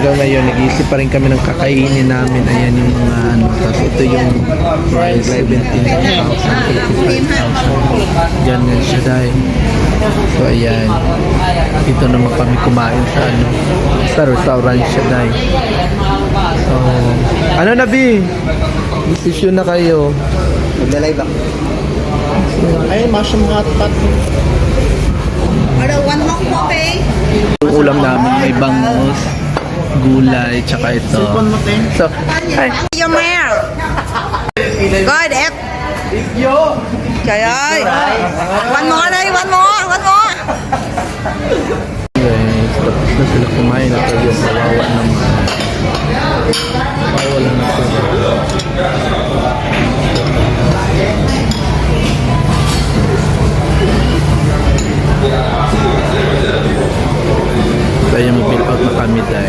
So ngayon, nag-iisip pa rin kami ng kakainin namin. Ayan yung mga ano. Tapos ito yung price, 17,000, 55,000. Ganyan siya dahil. So ayan. Dito naman kami kumain sa ano. Sa restaurant siya dahil. So, ano na B? Decision na kayo. Maglalay ba? Ay, mushroom hot pot. Order one more coffee. Yung ulam namin may bangus, gulay, tsaka ito. So, ay, Your mayor. Good, F. Trời ơi. One more đây, one more, one more. guys, tapos na sila kumain. Ito yung kawawa naman. Kawawa na sila. Kaya mag-fill out na kami dahil